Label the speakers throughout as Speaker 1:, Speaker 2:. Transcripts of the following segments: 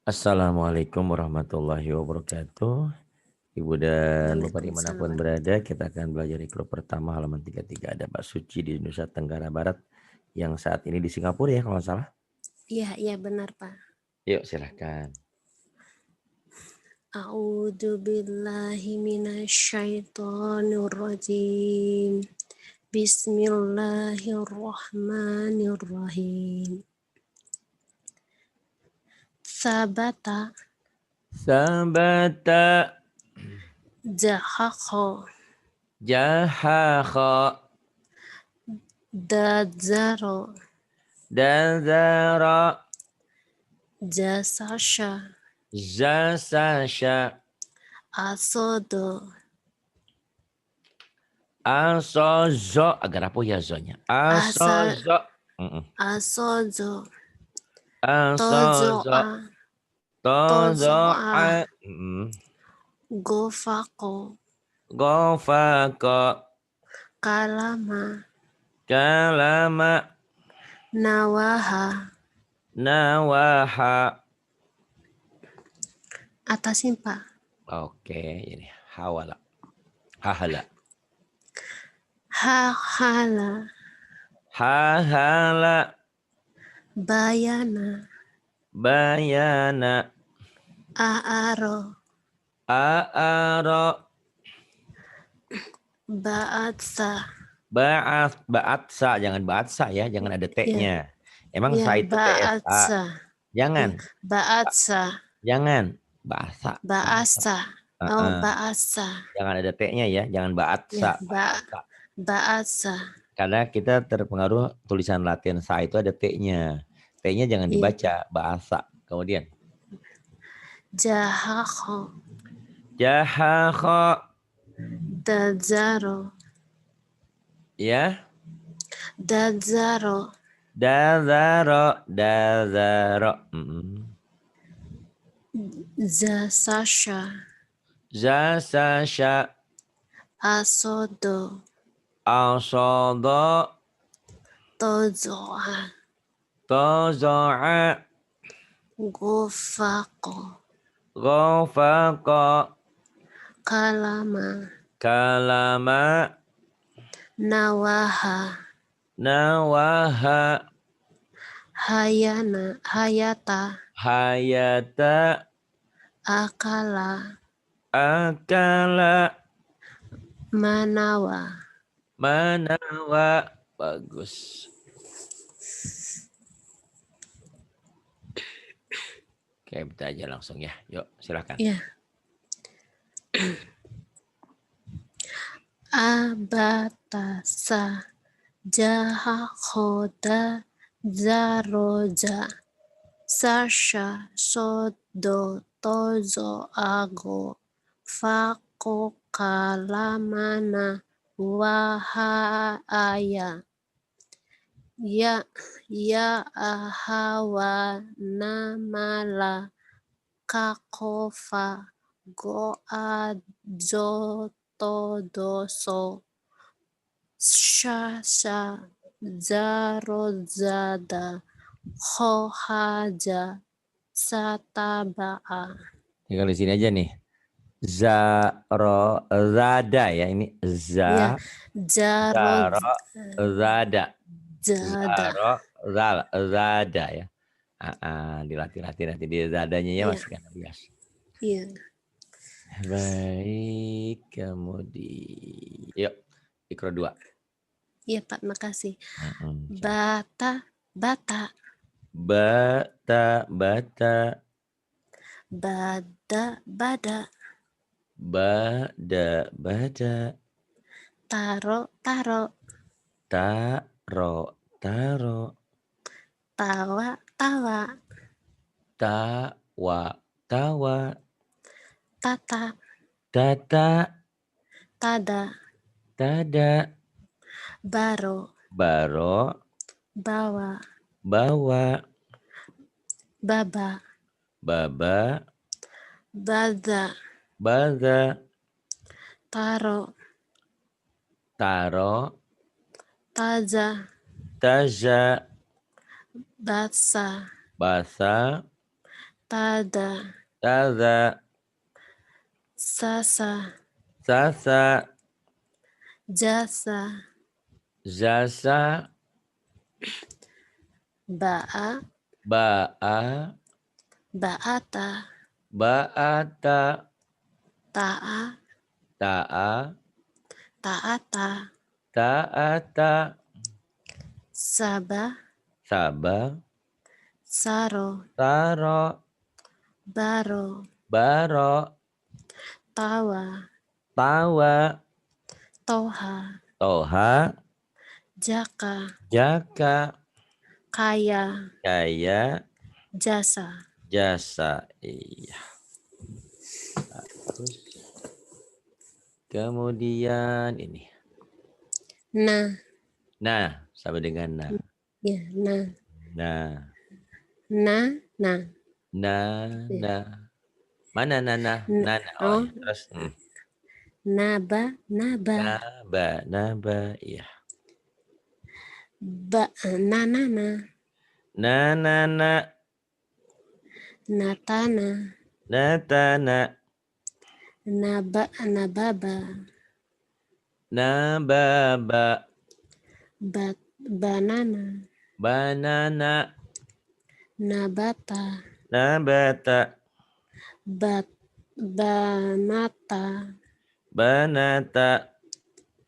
Speaker 1: Assalamualaikum warahmatullahi wabarakatuh. Ibu dan Bapak dimanapun
Speaker 2: Waalaikumsalam.
Speaker 1: berada, kita akan belajar ikro pertama halaman 33. Ada Pak Suci di Nusa Tenggara Barat yang saat ini di Singapura ya kalau nggak salah.
Speaker 2: Iya, iya benar, Pak.
Speaker 1: Yuk silahkan.
Speaker 2: A'udzu billahi minasyaitonir rajim. Bismillahirrahmanirrahim. Sabata
Speaker 1: Sabata
Speaker 2: jahaqa
Speaker 1: jahaha
Speaker 2: dadzaro
Speaker 1: dazara
Speaker 2: jasasha
Speaker 1: zasasha
Speaker 2: asodo
Speaker 1: asozo agar apa ya zonya?
Speaker 2: asa
Speaker 1: Asozo.
Speaker 2: asozo
Speaker 1: Asozo.
Speaker 2: tozoa tozoa
Speaker 1: Tozo'a.
Speaker 2: gofako
Speaker 1: Gofaka.
Speaker 2: kalama
Speaker 1: Kalama.
Speaker 2: nawaha
Speaker 1: Nawaha.
Speaker 2: atasin Pak.
Speaker 1: Oke, ini hawala. Hahala.
Speaker 2: Hahala
Speaker 1: Hahala.
Speaker 2: bayana
Speaker 1: Bayana.
Speaker 2: aaro
Speaker 1: Aaro.
Speaker 2: baatsa
Speaker 1: Ba'atsa. Jangan ba'atsa ya. Jangan ada
Speaker 2: ya
Speaker 1: T-nya. Emang
Speaker 2: ya
Speaker 1: sa itu TSA.
Speaker 2: baatsa ya
Speaker 1: Jangan.
Speaker 2: baatsa
Speaker 1: Jangan. Bahasa. Bahasa.
Speaker 2: baasa oh baasa
Speaker 1: Jangan ada T-nya ya. Jangan
Speaker 2: ya
Speaker 1: ba'atsa. Ba'atsa.
Speaker 2: baasa
Speaker 1: Karena kita terpengaruh tulisan Latin sa itu ada T-nya. T-nya jangan
Speaker 2: ya
Speaker 1: dibaca. Bahasa. Kemudian.
Speaker 2: jahakho
Speaker 1: Jahakho.
Speaker 2: dadzaro
Speaker 1: Ya.
Speaker 2: dadzaro
Speaker 1: Dazaro. Dazaro.
Speaker 2: zasasha
Speaker 1: Zasasha.
Speaker 2: asodo
Speaker 1: Asodo.
Speaker 2: tozoa
Speaker 1: Tozo'a.
Speaker 2: gofako
Speaker 1: Gofako.
Speaker 2: kalama
Speaker 1: Kalama.
Speaker 2: nawaha
Speaker 1: Nawaha.
Speaker 2: hayata
Speaker 1: Hayata.
Speaker 2: akala
Speaker 1: Akala.
Speaker 2: manawa
Speaker 1: Manawa. Bagus. Oke, kita aja langsung ya. Yuk, silakan.
Speaker 2: ya abatasa jaha khoda zaroja sasha sodo tozo ago fako kalamana wahaya ya ahawa namala kakofa goadzotodoso shasha zarozada hohaja satabaa
Speaker 1: Tinggal di sini aja nih. Zada ya ini
Speaker 2: ya
Speaker 1: zaro zada
Speaker 2: zarozada
Speaker 1: zada ya. Dilatih-latih nanti di zadanya ya
Speaker 2: ya
Speaker 1: masih kan bias.
Speaker 2: ya
Speaker 1: Baik, kemudian yuk ikro 2.
Speaker 2: ya Pak, makasih.
Speaker 1: Silakan.
Speaker 2: Bata bata
Speaker 1: Bata bata
Speaker 2: bada bada
Speaker 1: bada bada
Speaker 2: taro taro
Speaker 1: taro taro
Speaker 2: tawa tawa
Speaker 1: tawa tawa
Speaker 2: tata
Speaker 1: tata
Speaker 2: tada
Speaker 1: tada
Speaker 2: baro
Speaker 1: baro
Speaker 2: bawa
Speaker 1: bawa
Speaker 2: baba
Speaker 1: baba
Speaker 2: bada
Speaker 1: baga
Speaker 2: taro
Speaker 1: taro
Speaker 2: taza
Speaker 1: taja
Speaker 2: basa
Speaker 1: basa
Speaker 2: tada,
Speaker 1: Taza.
Speaker 2: sasa,
Speaker 1: Sasa.
Speaker 2: jasa,
Speaker 1: Zasa.
Speaker 2: ba'a,
Speaker 1: Ba'a.
Speaker 2: ba'ata,
Speaker 1: Ba'ata.
Speaker 2: ta'a,
Speaker 1: Ta'a.
Speaker 2: ta'ata,
Speaker 1: Ta'ata.
Speaker 2: saba,
Speaker 1: Saba.
Speaker 2: saro,
Speaker 1: Taro.
Speaker 2: baro,
Speaker 1: Baro.
Speaker 2: tawa,
Speaker 1: Tawa.
Speaker 2: toha,
Speaker 1: Toha.
Speaker 2: jaka,
Speaker 1: Jaka.
Speaker 2: kaya,
Speaker 1: Kaya.
Speaker 2: jasa.
Speaker 1: Jasa. Iya. Terus kemudian ini.
Speaker 2: Nah,
Speaker 1: Nah, sama dengan nah.
Speaker 2: ya, nah,
Speaker 1: Nah.
Speaker 2: nah, nah.
Speaker 1: Nah,
Speaker 2: Ya.
Speaker 1: nah. Mana nah, nah, nah, nah. Oh,
Speaker 2: Oh,
Speaker 1: ya. Terus
Speaker 2: naba, naba,
Speaker 1: naba, naba, iya.
Speaker 2: ba, nanana,
Speaker 1: Na, na, na.
Speaker 2: natana,
Speaker 1: Natana.
Speaker 2: naba, nababa,
Speaker 1: Nababa.
Speaker 2: bat, banana,
Speaker 1: Banana.
Speaker 2: nabata,
Speaker 1: Nabata.
Speaker 2: bat, banata,
Speaker 1: Banata.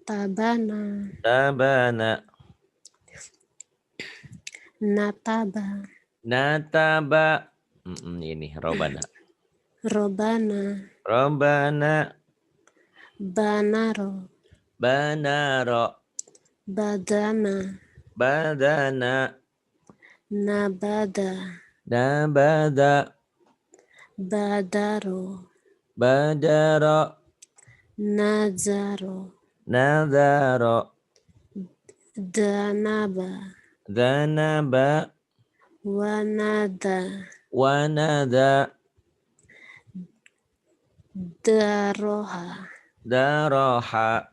Speaker 2: tabana,
Speaker 1: Tabana.
Speaker 2: nataba,
Speaker 1: Nataba. Ini robana.
Speaker 2: robana,
Speaker 1: Robana.
Speaker 2: banaro,
Speaker 1: Banaro.
Speaker 2: badana,
Speaker 1: Badana.
Speaker 2: nabada,
Speaker 1: Nabada.
Speaker 2: badaro,
Speaker 1: Badaro.
Speaker 2: nazaro,
Speaker 1: Nadaro.
Speaker 2: danaba,
Speaker 1: Danaba.
Speaker 2: wanada,
Speaker 1: Wanada.
Speaker 2: daroha,
Speaker 1: Daroha.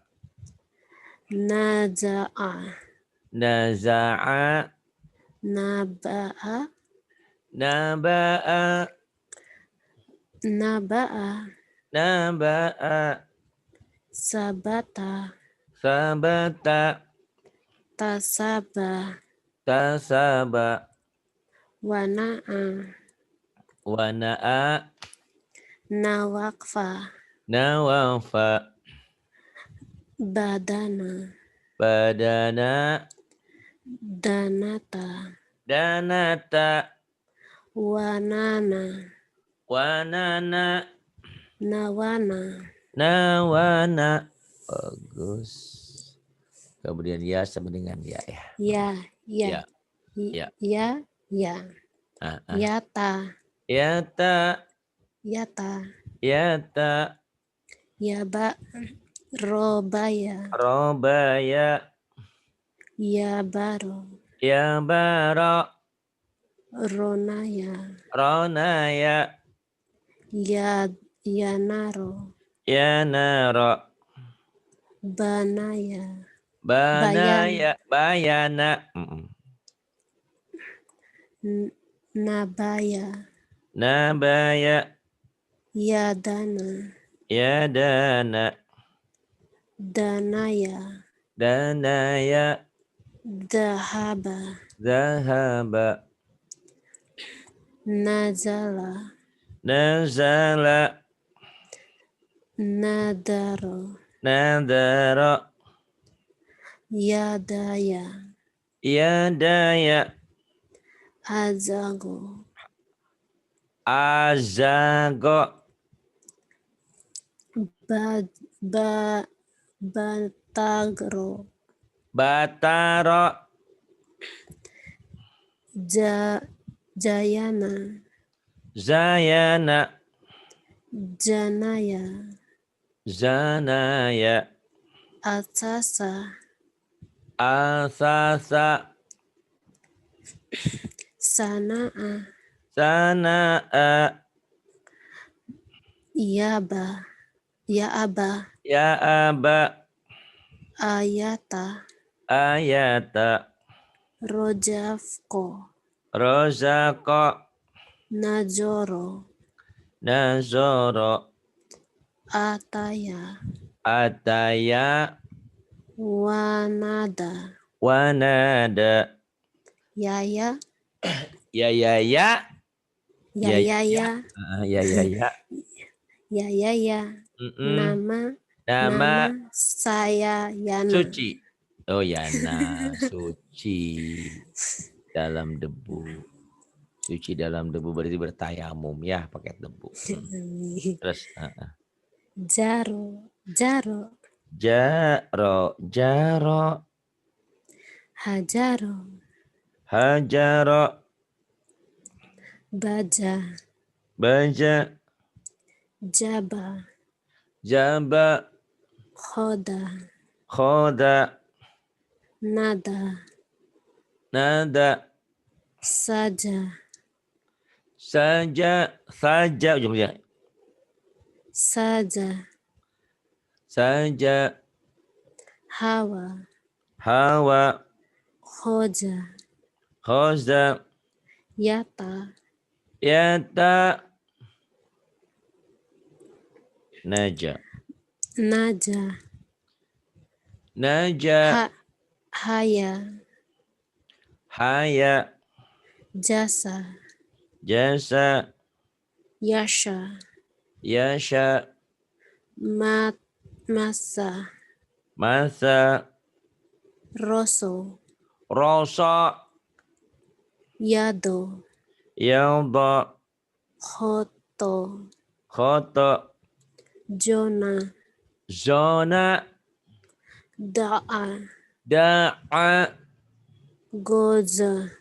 Speaker 2: naza'a,
Speaker 1: Naza'a.
Speaker 2: naba'a,
Speaker 1: Naba'a.
Speaker 2: naba'a,
Speaker 1: Naba'a.
Speaker 2: sabata,
Speaker 1: Sabata.
Speaker 2: tasaba,
Speaker 1: Tasaba.
Speaker 2: wana'a,
Speaker 1: Wana'a.
Speaker 2: nawakfa,
Speaker 1: Nawafa.
Speaker 2: badana,
Speaker 1: Badana.
Speaker 2: danata,
Speaker 1: Danata.
Speaker 2: wanana,
Speaker 1: Wanana.
Speaker 2: nawana,
Speaker 1: Nawana. Bagus. Kemudian ya sama dengan ya.
Speaker 2: ya, ya,
Speaker 1: Ya. Ya.
Speaker 2: ya, ya, yata,
Speaker 1: Yata.
Speaker 2: yata,
Speaker 1: Yata.
Speaker 2: yaba, robaya,
Speaker 1: Robaya.
Speaker 2: yabaro,
Speaker 1: Yabara.
Speaker 2: ronaya,
Speaker 1: Ronaya.
Speaker 2: yanaro,
Speaker 1: Yanara.
Speaker 2: banaya, bayan,
Speaker 1: Banaya. Bayana.
Speaker 2: nabaya,
Speaker 1: Nabaya.
Speaker 2: yadana,
Speaker 1: Yadana.
Speaker 2: danaya,
Speaker 1: Danaya.
Speaker 2: dahaba,
Speaker 1: Zahaba.
Speaker 2: nazala,
Speaker 1: Nazala.
Speaker 2: nadaro,
Speaker 1: Nadara.
Speaker 2: yadaya,
Speaker 1: Yadaya.
Speaker 2: azago,
Speaker 1: Azago.
Speaker 2: batagro,
Speaker 1: Batara.
Speaker 2: jayana,
Speaker 1: Zayana.
Speaker 2: janaya,
Speaker 1: Zanaya.
Speaker 2: atasa,
Speaker 1: Asasa.
Speaker 2: sana'a,
Speaker 1: Sana'a.
Speaker 2: yaba, yaaba,
Speaker 1: Ya aba.
Speaker 2: ayata,
Speaker 1: Ayata.
Speaker 2: rojafko,
Speaker 1: Rozako.
Speaker 2: Najoro.
Speaker 1: Nazoro.
Speaker 2: Ataya.
Speaker 1: Ataya.
Speaker 2: Wanada.
Speaker 1: Wanada.
Speaker 2: Yaya.
Speaker 1: Ya ya ya. Ya ya ya.
Speaker 2: Yayaya.
Speaker 1: Ya ya ya.
Speaker 2: Yayaya. Nama.
Speaker 1: Nama
Speaker 2: Nama saya Yana.
Speaker 1: Suci. Oh Yana, suci dalam debu. Suci dalam debu berarti bertayamum ya, pakai debu. Terus
Speaker 2: Jaro. Jaro.
Speaker 1: jaro, jaro,
Speaker 2: Hajaro.
Speaker 1: hajaro,
Speaker 2: Baja.
Speaker 1: baja,
Speaker 2: Jaba.
Speaker 1: jaba,
Speaker 2: Khoda.
Speaker 1: khoda,
Speaker 2: Nada.
Speaker 1: nada,
Speaker 2: Saja.
Speaker 1: saja, saja ujungnya.
Speaker 2: Saja.
Speaker 1: Saja,
Speaker 2: Hawa.
Speaker 1: hawa,
Speaker 2: Hoja.
Speaker 1: khoza,
Speaker 2: Yata.
Speaker 1: yata, naja,
Speaker 2: Naja.
Speaker 1: naja,
Speaker 2: Haya.
Speaker 1: haya,
Speaker 2: Jasa.
Speaker 1: jasa,
Speaker 2: Yasha.
Speaker 1: yasha,
Speaker 2: Masa.
Speaker 1: masa,
Speaker 2: Roso.
Speaker 1: rosa,
Speaker 2: Yado.
Speaker 1: yalda,
Speaker 2: Khoto.
Speaker 1: khoto,
Speaker 2: Jona.
Speaker 1: zona,
Speaker 2: Da'a.
Speaker 1: da'a,
Speaker 2: Goza.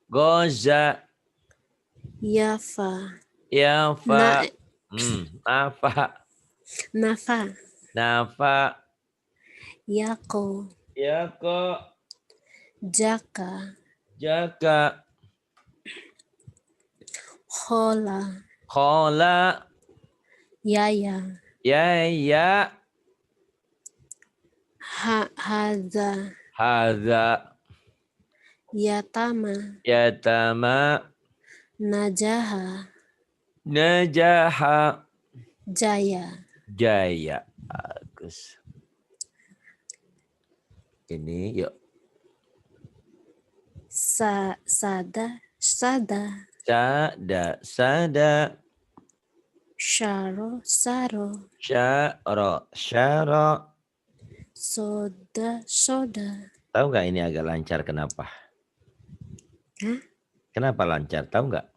Speaker 1: goza,
Speaker 2: Yafa.
Speaker 1: yafa, nafa,
Speaker 2: Nafa.
Speaker 1: nafa,
Speaker 2: Yako.
Speaker 1: yako,
Speaker 2: Jaka.
Speaker 1: jaka,
Speaker 2: Hola.
Speaker 1: khola,
Speaker 2: Yaya.
Speaker 1: yaya,
Speaker 2: Haza.
Speaker 1: hadza,
Speaker 2: Yatama.
Speaker 1: yatama,
Speaker 2: Najaha.
Speaker 1: najaha,
Speaker 2: Jaya.
Speaker 1: jaya. Bagus. Ini yuk.
Speaker 2: Sada. Sada.
Speaker 1: Sada, sada,
Speaker 2: Sharo. Saro.
Speaker 1: syaro, syaro.
Speaker 2: Soda. Soda.
Speaker 1: Tahu nggak ini agak lancar kenapa?
Speaker 2: Hah?
Speaker 1: Kenapa lancar? Tahu nggak?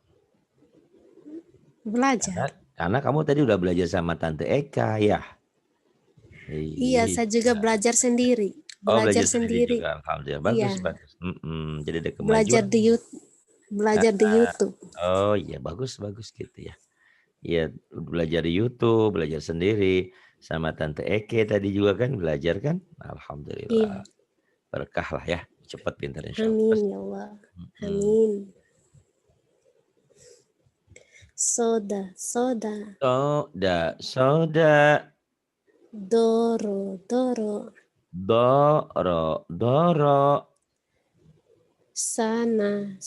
Speaker 2: Belajar.
Speaker 1: Karena kamu tadi udah belajar sama Tante Eka ya.
Speaker 2: Iya, saya juga belajar sendiri.
Speaker 1: Oh,
Speaker 2: Belajar
Speaker 1: belajar sendiri
Speaker 2: sendiri.
Speaker 1: juga. Alhamdulillah.
Speaker 2: Iya.
Speaker 1: Bagus, bagus. Jadi ada
Speaker 2: Belajar
Speaker 1: kemajuan.
Speaker 2: di YouTube. Belajar di YouTube.
Speaker 1: Oh iya, bagus, bagus gitu ya. Iya, belajar di YouTube, belajar sendiri. Sama Tante Eke tadi juga kan belajar kan? Alhamdulillah.
Speaker 2: Iya.
Speaker 1: Berkah lah ya. Cepat pintar insya Allah.
Speaker 2: Amin ya Allah. Amin. Soda. Soda.
Speaker 1: Soda, soda.
Speaker 2: Doro. Doro.
Speaker 1: Doro, doro.
Speaker 2: Sana.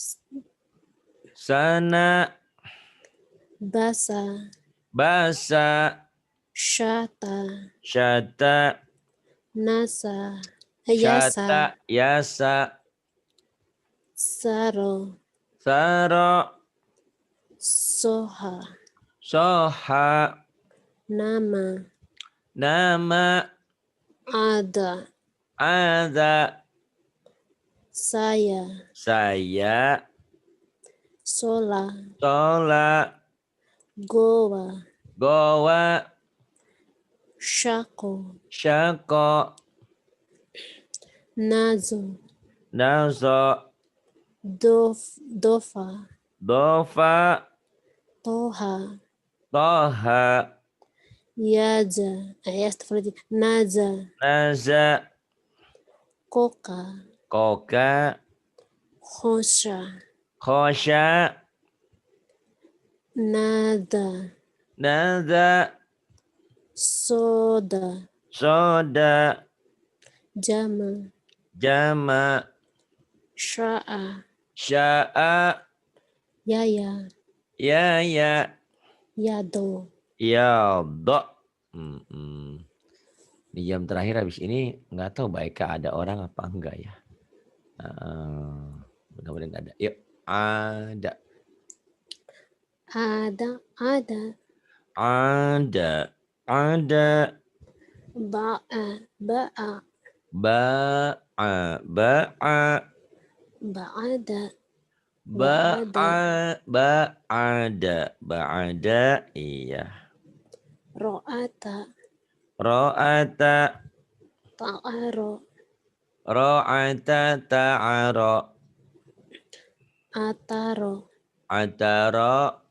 Speaker 1: Sana,
Speaker 2: Basa.
Speaker 1: basa,
Speaker 2: Shata.
Speaker 1: syata,
Speaker 2: Nasa.
Speaker 1: syata,
Speaker 2: Yasa.
Speaker 1: yasa,
Speaker 2: Saro.
Speaker 1: saro,
Speaker 2: Soha.
Speaker 1: soha,
Speaker 2: Nama.
Speaker 1: nama,
Speaker 2: Ada.
Speaker 1: ada,
Speaker 2: Saya.
Speaker 1: saya,
Speaker 2: Sola.
Speaker 1: sola,
Speaker 2: Goa.
Speaker 1: goa,
Speaker 2: Shako.
Speaker 1: syako,
Speaker 2: Nazo.
Speaker 1: nazo,
Speaker 2: Dofa.
Speaker 1: dofa,
Speaker 2: Toha.
Speaker 1: toha,
Speaker 2: Yaja. Naza.
Speaker 1: naza,
Speaker 2: Koka.
Speaker 1: koka,
Speaker 2: Hosha.
Speaker 1: khosya,
Speaker 2: Nada.
Speaker 1: nada,
Speaker 2: Soda.
Speaker 1: soda,
Speaker 2: Jama.
Speaker 1: jama,
Speaker 2: Sha'a.
Speaker 1: sya'a,
Speaker 2: Yaya.
Speaker 1: Ya, ya.
Speaker 2: Yado.
Speaker 1: Ya, do. Di jam terakhir habis ini nggak tahu baiknya ada orang apa enggak ya. Mudah-mudahan nggak ada. Yuk, ada.
Speaker 2: Ada. Ada.
Speaker 1: Ada. Ada.
Speaker 2: Ba'a. Ba'a.
Speaker 1: Ba'a. Ba'a.
Speaker 2: Ba'ada. Ba'ada.
Speaker 1: Ba'ada. Ba'ada. Iya.
Speaker 2: Ro'ata.
Speaker 1: Ro'ata.
Speaker 2: Ta'aro.
Speaker 1: Ro'ata ta'ara.
Speaker 2: Ataro.
Speaker 1: Atara.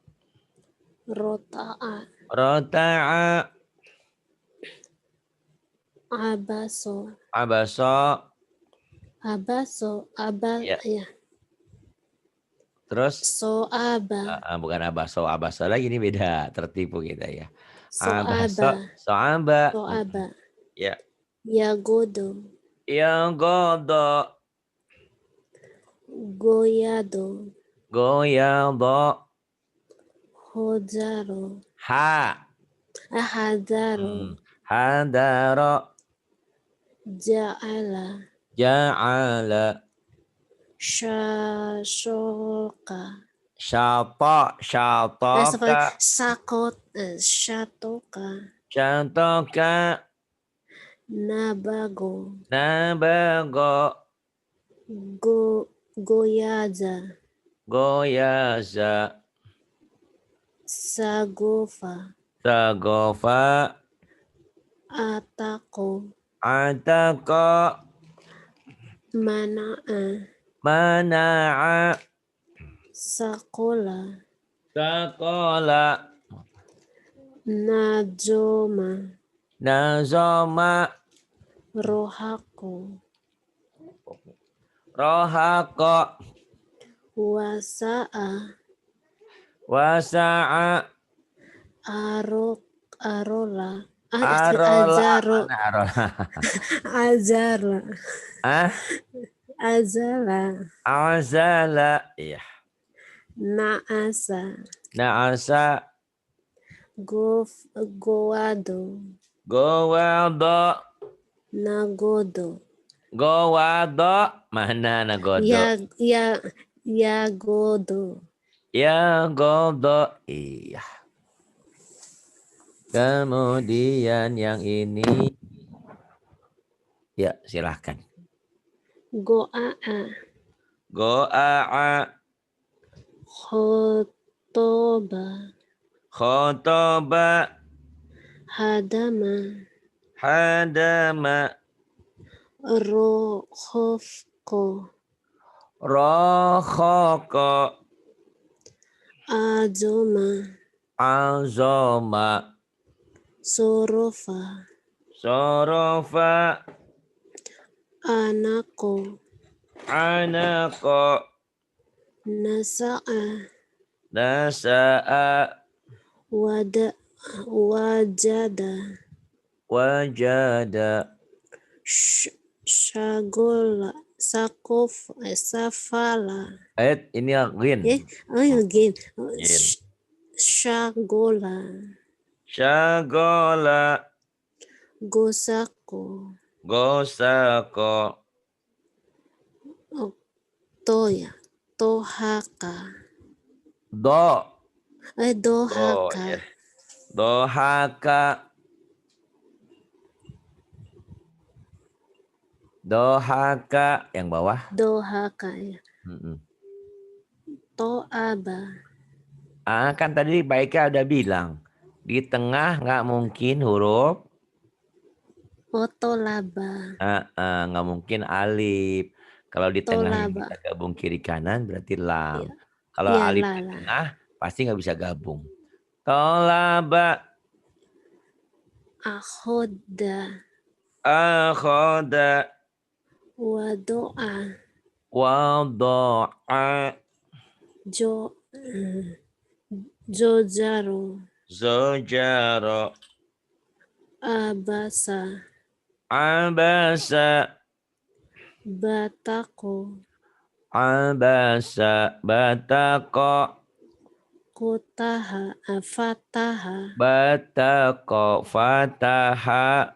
Speaker 2: Rota'a.
Speaker 1: Rota'a.
Speaker 2: Abaso.
Speaker 1: Abasa.
Speaker 2: Abaso.
Speaker 1: Ya.
Speaker 2: Ya.
Speaker 1: Terus
Speaker 2: So'aba.
Speaker 1: bukan abaso. Abaso lagi ini beda. Tertipu kita ya.
Speaker 2: So'aba.
Speaker 1: Abaso. So'aba.
Speaker 2: So'aba.
Speaker 1: Ya.
Speaker 2: Yagodo.
Speaker 1: Yang godo.
Speaker 2: Goyado.
Speaker 1: Goyado.
Speaker 2: Hojaro.
Speaker 1: Ha.
Speaker 2: Ahadaro.
Speaker 1: Hadaro.
Speaker 2: Ja'ala.
Speaker 1: Ja'ala.
Speaker 2: Shashoka.
Speaker 1: Syata. Syataka.
Speaker 2: Sakot. Shatoka.
Speaker 1: Syataka.
Speaker 2: Nabago.
Speaker 1: Nabago.
Speaker 2: Goyaza.
Speaker 1: Goyaza.
Speaker 2: Sagofa.
Speaker 1: Sagofa.
Speaker 2: Atako.
Speaker 1: Ataka.
Speaker 2: Mana'a.
Speaker 1: Mana'a.
Speaker 2: Sakola.
Speaker 1: Sakola.
Speaker 2: Najoma.
Speaker 1: Nazoma.
Speaker 2: Rohako.
Speaker 1: Rohako.
Speaker 2: Wasa'a.
Speaker 1: Wasa'a.
Speaker 2: Arola.
Speaker 1: Arola.
Speaker 2: Azaro.
Speaker 1: Mana arola?
Speaker 2: Azara.
Speaker 1: Ah?
Speaker 2: Azala.
Speaker 1: Azala. Iya.
Speaker 2: Naasa.
Speaker 1: Naasa.
Speaker 2: Goado.
Speaker 1: Gowado.
Speaker 2: Nagodo.
Speaker 1: Gowado. Mana nagodo?
Speaker 2: Yagodo.
Speaker 1: Ya godo. Iya. Kemudian yang ini. Ya silahkan.
Speaker 2: Goa'a.
Speaker 1: Goa'a.
Speaker 2: Khotoba.
Speaker 1: Khotoba.
Speaker 2: Hadama.
Speaker 1: Hadama.
Speaker 2: Rohofko.
Speaker 1: Rohoko.
Speaker 2: Azoma.
Speaker 1: Azoma.
Speaker 2: Sorofa.
Speaker 1: Sorofa.
Speaker 2: Anako.
Speaker 1: Anako.
Speaker 2: Nasa'a.
Speaker 1: Nasa'a.
Speaker 2: Wajada.
Speaker 1: Wajada.
Speaker 2: Shagola. Safala.
Speaker 1: Ini gin.
Speaker 2: Again.
Speaker 1: Gin.
Speaker 2: Shagola.
Speaker 1: Shagola.
Speaker 2: Gosako.
Speaker 1: Gosako.
Speaker 2: Toya. Tohaka.
Speaker 1: Do.
Speaker 2: Dohaka.
Speaker 1: Ya. Dohaka. Dohaka yang bawah.
Speaker 2: Dohaka ya. To'aba.
Speaker 1: Kan tadi baiknya udah bilang di tengah nggak mungkin huruf.
Speaker 2: Otolaba.
Speaker 1: Nggak mungkin alif. Kalau di tengah
Speaker 2: Tolaba.
Speaker 1: kita gabung kiri kanan berarti lam.
Speaker 2: Ya.
Speaker 1: Kalau
Speaker 2: Ya,
Speaker 1: alif di tengah pasti nggak bisa gabung. Tolaba.
Speaker 2: Akhoda.
Speaker 1: Akhoda.
Speaker 2: Wado'a.
Speaker 1: Wado'a.
Speaker 2: Jojaro.
Speaker 1: Zojaro.
Speaker 2: Abasa.
Speaker 1: Abasa.
Speaker 2: Batako.
Speaker 1: Abasa. Batako.
Speaker 2: fataha.
Speaker 1: Batako fataha.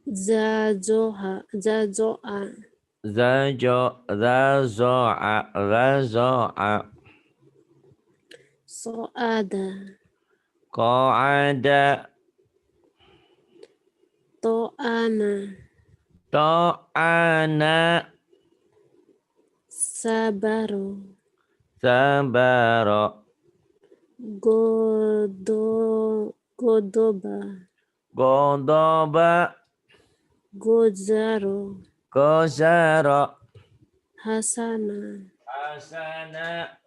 Speaker 2: Zazoa.
Speaker 1: Zazo'a.
Speaker 2: Soada.
Speaker 1: Qa'ada.
Speaker 2: To'ana.
Speaker 1: To'ana.
Speaker 2: Sabaro.
Speaker 1: Sabaro.
Speaker 2: Godoba.
Speaker 1: Godoba.
Speaker 2: Gozaro.
Speaker 1: Gozaro.
Speaker 2: Hasana.
Speaker 1: Hasana.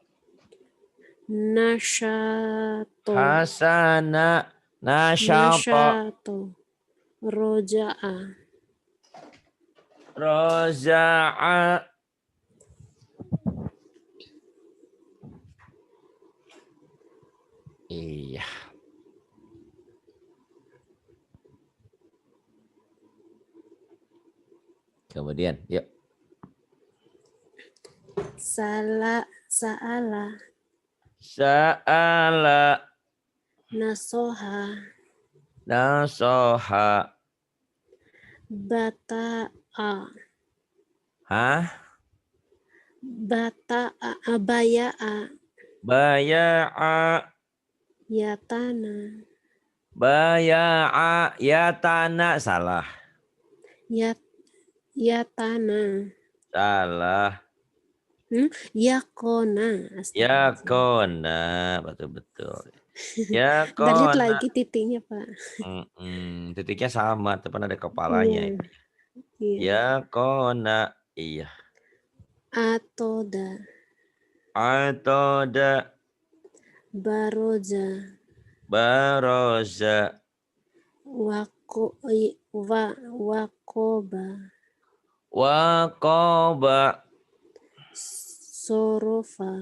Speaker 2: Nashato.
Speaker 1: Hasana. Nashato.
Speaker 2: Roja'a.
Speaker 1: Roja'a. Iya. Kemudian, yuk.
Speaker 2: Sa'ala.
Speaker 1: Sa'ala.
Speaker 2: Nasoha.
Speaker 1: Nasoha.
Speaker 2: Bata'a.
Speaker 1: Hah?
Speaker 2: Bata'a. Baya'a.
Speaker 1: Baya'a.
Speaker 2: Yatana.
Speaker 1: Baya'a. Yatana. Salah.
Speaker 2: Yatana.
Speaker 1: Salah.
Speaker 2: Yakona.
Speaker 1: Yakona. Betul-betul.
Speaker 2: Balik
Speaker 1: Yakona.
Speaker 2: lagi titiknya, Pak.
Speaker 1: Titiknya sama, depan ada kepalanya.
Speaker 2: Iya.
Speaker 1: Yakona. Iya.
Speaker 2: Atoda.
Speaker 1: Atoda.
Speaker 2: Baroja.
Speaker 1: Baroza.
Speaker 2: Wakoba.
Speaker 1: Wakoba.
Speaker 2: Sorofa.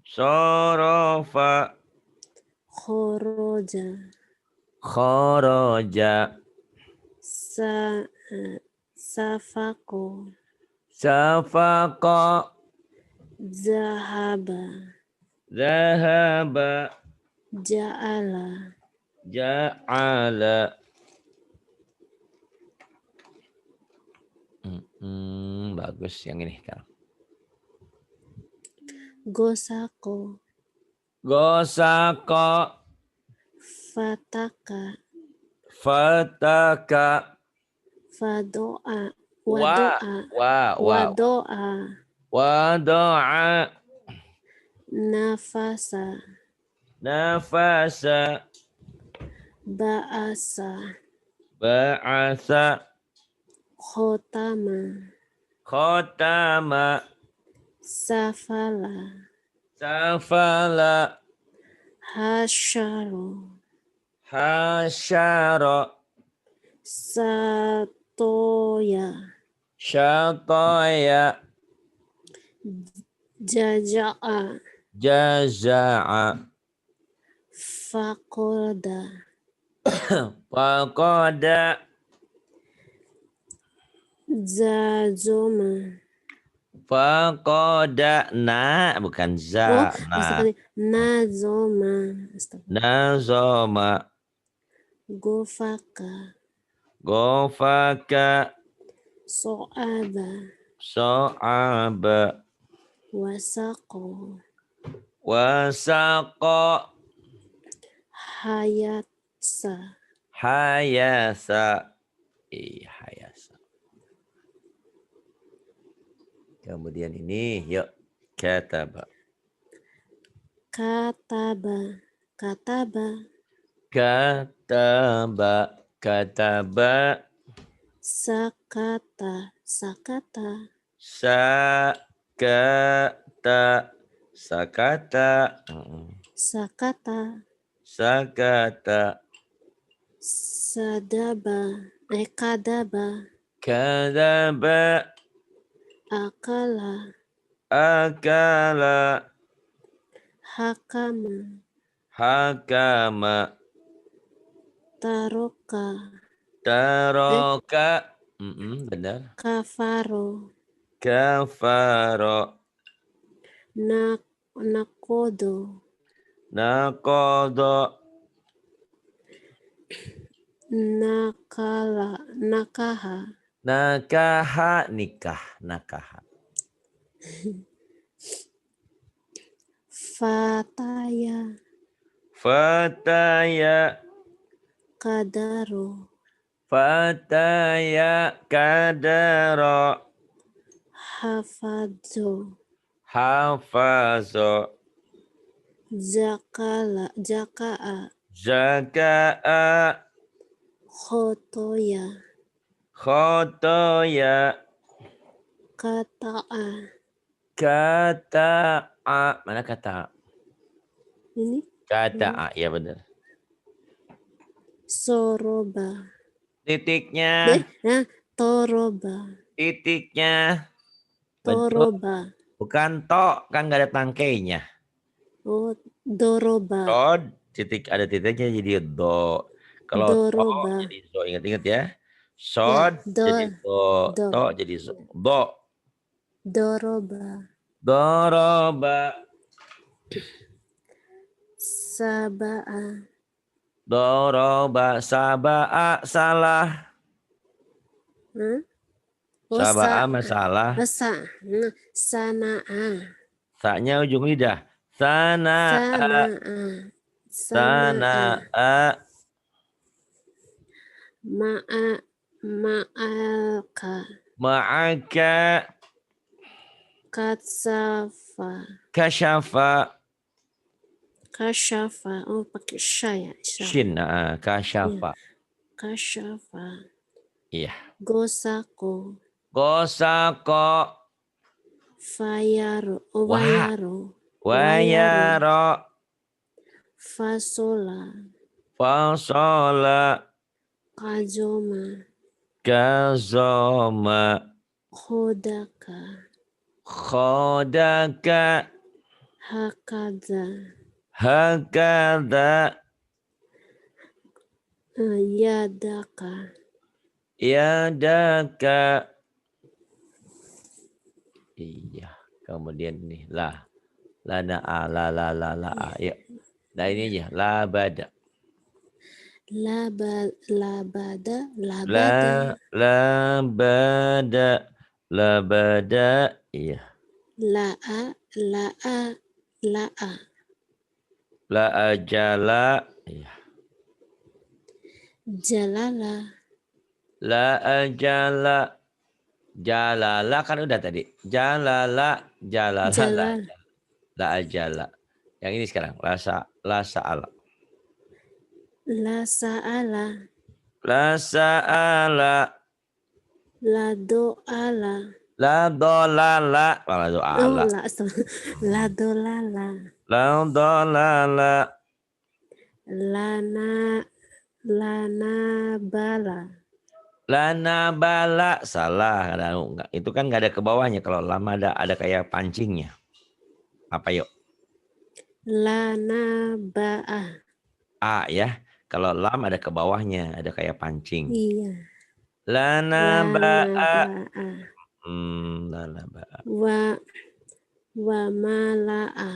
Speaker 1: Sorofa.
Speaker 2: Khoroja.
Speaker 1: Khoroja.
Speaker 2: Safako.
Speaker 1: Safako.
Speaker 2: Zahaba.
Speaker 1: Zahaba.
Speaker 2: Ja'ala.
Speaker 1: Ja'ala. Bagus yang ini kan.
Speaker 2: Gosako.
Speaker 1: Gosako.
Speaker 2: Fataka.
Speaker 1: Fataka.
Speaker 2: Fadoa.
Speaker 1: Wadoa. Wadoa.
Speaker 2: Nafasa.
Speaker 1: Nafasa.
Speaker 2: Ba'asa.
Speaker 1: Ba'asa.
Speaker 2: Khotama.
Speaker 1: Khotama.
Speaker 2: Safala.
Speaker 1: Safala.
Speaker 2: Hasyaro.
Speaker 1: Hasyara.
Speaker 2: Satoya.
Speaker 1: Syatoya.
Speaker 2: Jaja'a.
Speaker 1: Jaza'a.
Speaker 2: Fakoda.
Speaker 1: Faqada.
Speaker 2: Zazoma.
Speaker 1: Faqada. Na. Bukan za. Na.
Speaker 2: Nazoma.
Speaker 1: Nazoma.
Speaker 2: Gofaka.
Speaker 1: Gofaka.
Speaker 2: So'aba.
Speaker 1: So'aba.
Speaker 2: Wasako.
Speaker 1: Wasako.
Speaker 2: Hayatsa.
Speaker 1: Hayasa. Hayasa. Kemudian ini, yuk. Kataba.
Speaker 2: Kataba.
Speaker 1: Kataba. Kataba.
Speaker 2: Sakata.
Speaker 1: Sakata.
Speaker 2: Sakata.
Speaker 1: Sakata.
Speaker 2: Sadaba. Kadaba.
Speaker 1: Kadaba.
Speaker 2: Akala.
Speaker 1: Akala.
Speaker 2: Hakama.
Speaker 1: Hakama.
Speaker 2: Taroka.
Speaker 1: Taroka. Benar.
Speaker 2: Kafaro.
Speaker 1: Kafaro.
Speaker 2: Nakodo.
Speaker 1: Naqadha.
Speaker 2: Nakala. Nakaha.
Speaker 1: Nakaha nikah. Nakaha.
Speaker 2: Fataya.
Speaker 1: Fataya.
Speaker 2: Kadaro.
Speaker 1: Fataya kadara.
Speaker 2: Hafadzo.
Speaker 1: Hafazo.
Speaker 2: Zakala. Jaka'a.
Speaker 1: Zaka'a.
Speaker 2: Khotoya.
Speaker 1: Khotoya.
Speaker 2: Kata'a.
Speaker 1: Kata'a. Mana kata?
Speaker 2: Ini.
Speaker 1: Kata'a. Ya benar.
Speaker 2: Soroba.
Speaker 1: Titiknya.
Speaker 2: Toroba.
Speaker 1: Titiknya. Betul.
Speaker 2: Toroba.
Speaker 1: Bukan to. Kan nggak ada tangkainya.
Speaker 2: Oh, doroba.
Speaker 1: Rod. Titik ada titiknya jadi do. Kalau to
Speaker 2: Doroba.
Speaker 1: jadi do. Ingat-ingat ya.
Speaker 2: Ya,
Speaker 1: Sod jadi do.
Speaker 2: do.
Speaker 1: To jadi do.
Speaker 2: Doroba.
Speaker 1: Doroba.
Speaker 2: Saba'a.
Speaker 1: Doroba. Saba'a. Salah.
Speaker 2: Oh,
Speaker 1: Saba'a masalah.
Speaker 2: Sana'a.
Speaker 1: Sa-nya ujung lidah. Sana'a. Sana'a.
Speaker 2: Ma'aka.
Speaker 1: Ma'aka.
Speaker 2: Katsafa.
Speaker 1: Kasyafa.
Speaker 2: Kasyafa. Oh, pakai sya ya.
Speaker 1: Shin. Kasyafa.
Speaker 2: Kasyafa.
Speaker 1: Iya.
Speaker 2: Gosako.
Speaker 1: Gosako.
Speaker 2: Fayaro. Oh,
Speaker 1: Wah.
Speaker 2: wayaro.
Speaker 1: Wayaro.
Speaker 2: Fasola.
Speaker 1: Fasola.
Speaker 2: Kajoma.
Speaker 1: Kazoma.
Speaker 2: Khodaka.
Speaker 1: Khodaka.
Speaker 2: Hakadha.
Speaker 1: Hakadha.
Speaker 2: Yadaka.
Speaker 1: Yadaka. Iya. Kemudian nih lah. Lana a la la la la a. Ya. Nah ini aja. Labada.
Speaker 2: Labada.
Speaker 1: Labada. Labada. Iya.
Speaker 2: La'a.
Speaker 1: La ajala. Iya.
Speaker 2: Jalala.
Speaker 1: La ajala. Jalala kan udah tadi. Jalala.
Speaker 2: Jalal.
Speaker 1: La ajala. Yang ini sekarang. La sa'ala.
Speaker 2: La sa'ala.
Speaker 1: La sa'ala.
Speaker 2: La do'ala.
Speaker 1: La dolala. La do'ala.
Speaker 2: La dolala.
Speaker 1: La dolala.
Speaker 2: Lana bala.
Speaker 1: Lana bala. Salah. Itu kan nggak ada ke bawahnya. Kalau lama ada kayak pancingnya. Apa yuk?
Speaker 2: Lana ba'a.
Speaker 1: A ya. Kalau lam ada ke bawahnya. Ada kayak pancing.
Speaker 2: Iya.
Speaker 1: Lana ba'a. Lana ba'a.
Speaker 2: Wa mala'a.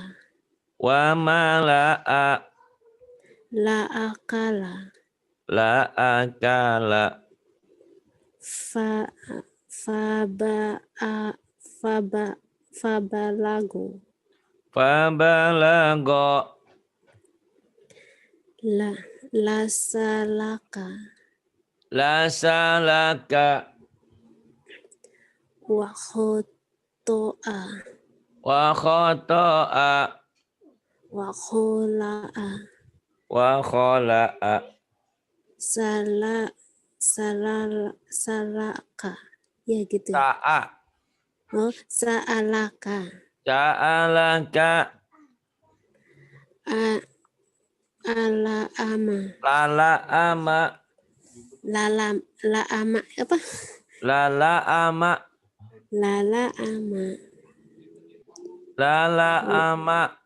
Speaker 1: Wa mala'a.
Speaker 2: La akala.
Speaker 1: La akala.
Speaker 2: Fabalago.
Speaker 1: Fabalago.
Speaker 2: La salaka.
Speaker 1: La salaka.
Speaker 2: Wa khoto'a.
Speaker 1: Wa khoto'a.
Speaker 2: Wa khola'a.
Speaker 1: Wa khola'a.
Speaker 2: Salaka. Ya gitu.
Speaker 1: Sa'a.
Speaker 2: Oh, sa'alaka.
Speaker 1: Sa'alaka.
Speaker 2: Ala ama.
Speaker 1: Lala ama.
Speaker 2: La ama apa?
Speaker 1: Lala ama.
Speaker 2: Lala ama.
Speaker 1: Lala ama.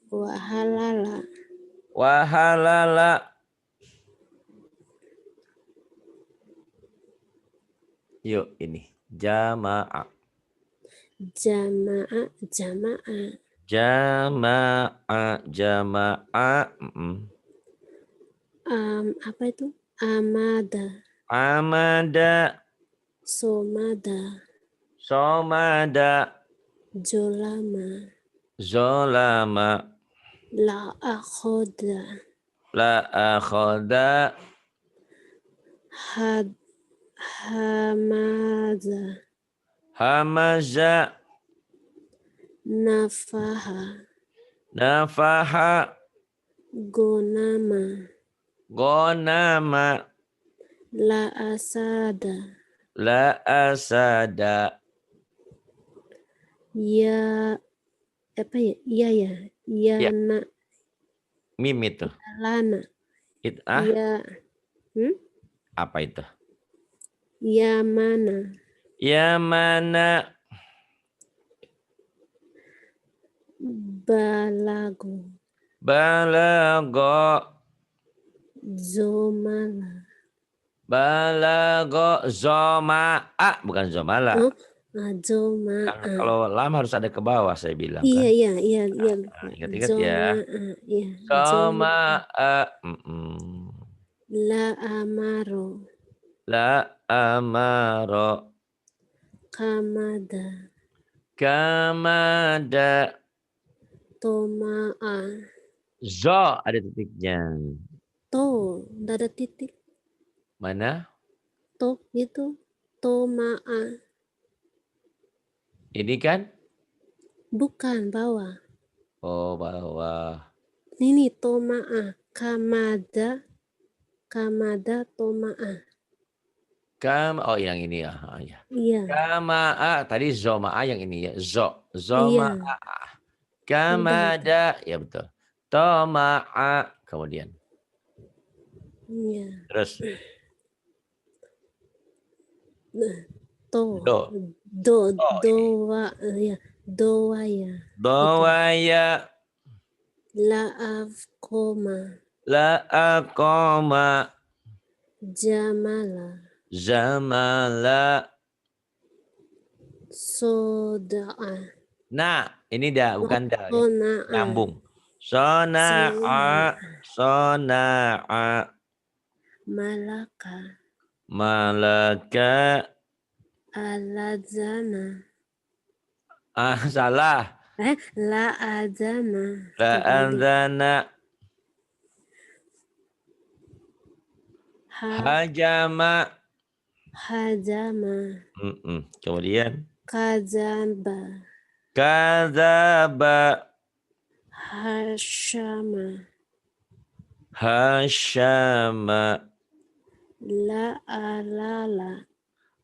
Speaker 2: Wahalala.
Speaker 1: Wahalala. Yuk ini. Jama'a.
Speaker 2: Jamaah, jamaah.
Speaker 1: Jamaah, jamaah.
Speaker 2: Apa itu? Amada,
Speaker 1: Amada,
Speaker 2: somada,
Speaker 1: somada,
Speaker 2: jolama,
Speaker 1: zolama,
Speaker 2: la akhoda,
Speaker 1: la akhoda,
Speaker 2: hamaza,
Speaker 1: hamaza,
Speaker 2: nafaha,
Speaker 1: nafaha,
Speaker 2: gonama,
Speaker 1: gonama,
Speaker 2: la asada,
Speaker 1: la asada.
Speaker 2: ya apa ya? Iya ya,
Speaker 1: Ya,
Speaker 2: yana,
Speaker 1: mim itu.
Speaker 2: lana, ya,
Speaker 1: Apa itu?
Speaker 2: ya mana,
Speaker 1: Ya mana,
Speaker 2: balago,
Speaker 1: balago,
Speaker 2: zomala,
Speaker 1: balago, zoma'a, bukan zomala.
Speaker 2: oh,
Speaker 1: Karena
Speaker 2: zomaa.
Speaker 1: kalau lama harus ada ke bawah saya bilang
Speaker 2: Iya,
Speaker 1: kan.
Speaker 2: iya, iya, iya, lupa.
Speaker 1: Ingat-ingat ya.
Speaker 2: Zomaa, iya, zomaa.
Speaker 1: Zoma'a.
Speaker 2: La amaro,
Speaker 1: La amaro.
Speaker 2: kamada,
Speaker 1: Kamada.
Speaker 2: tomaa.
Speaker 1: Zo ada titiknya.
Speaker 2: To, nggak ada titik.
Speaker 1: Mana?
Speaker 2: To itu, tomaa.
Speaker 1: Ini kan?
Speaker 2: Bukan, bawah.
Speaker 1: Oh, bawah.
Speaker 2: Ini tomaa. Kamada, kamada, tomaa.
Speaker 1: Oh yang ini ya. Oh, ya.
Speaker 2: Iya.
Speaker 1: Kama'a tadi zoma'a yang ini ya.
Speaker 2: Iya.
Speaker 1: Zoma'a. Kamada ya betul. Toma'a kemudian.
Speaker 2: Iya.
Speaker 1: Terus
Speaker 2: To,
Speaker 1: do.
Speaker 2: doa, ya, doa ya.
Speaker 1: Dawaya.
Speaker 2: Laaf koma,
Speaker 1: La aqama.
Speaker 2: jamala,
Speaker 1: Zamala.
Speaker 2: soda'a,
Speaker 1: Nah, ini dah bukan dah ya.
Speaker 2: sona'a,
Speaker 1: Nyambung. Sona'a. Sona'a.
Speaker 2: malaka,
Speaker 1: Malaka.
Speaker 2: alazana.
Speaker 1: Salah.
Speaker 2: La azana.
Speaker 1: La
Speaker 2: Kebalik.
Speaker 1: anzana. Hajama.
Speaker 2: Hajama.
Speaker 1: Kemudian.
Speaker 2: Kazaba.
Speaker 1: Kadzaba.
Speaker 2: Hashama.
Speaker 1: Hasyama.
Speaker 2: La alala.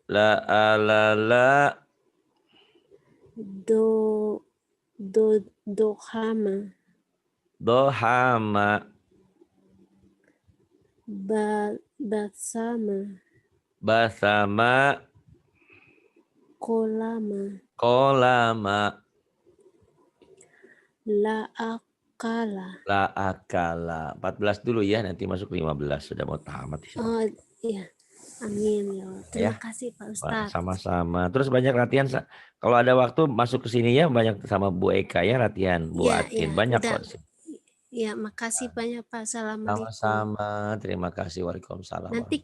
Speaker 1: La alala.
Speaker 2: Dohama.
Speaker 1: Dohama.
Speaker 2: Basama.
Speaker 1: Basama.
Speaker 2: Kolama.
Speaker 1: Kolama.
Speaker 2: La akala.
Speaker 1: La akala. 14 dulu ya, nanti masuk 15. Sudah mau tamat.
Speaker 2: Oh iya. Amin ya. Terima kasih Pak Ustadz.
Speaker 1: Sama-sama. Terus banyak latihan. Kalau ada waktu masuk ke sini ya, banyak sama Bu Eka ya latihan. Bu Atin. Banyak kok.
Speaker 2: Ya, makasih banyak Pak. Assalamualaikum.
Speaker 1: Sama-sama. Terima kasih. Waalaikumsalam.
Speaker 2: Nanti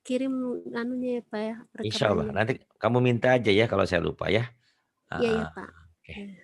Speaker 2: kirim anunya ya Pak ya.
Speaker 1: Insya Allah. Nanti kamu minta aja ya kalau saya lupa ya.
Speaker 2: Iya ya Pak.
Speaker 1: Okay.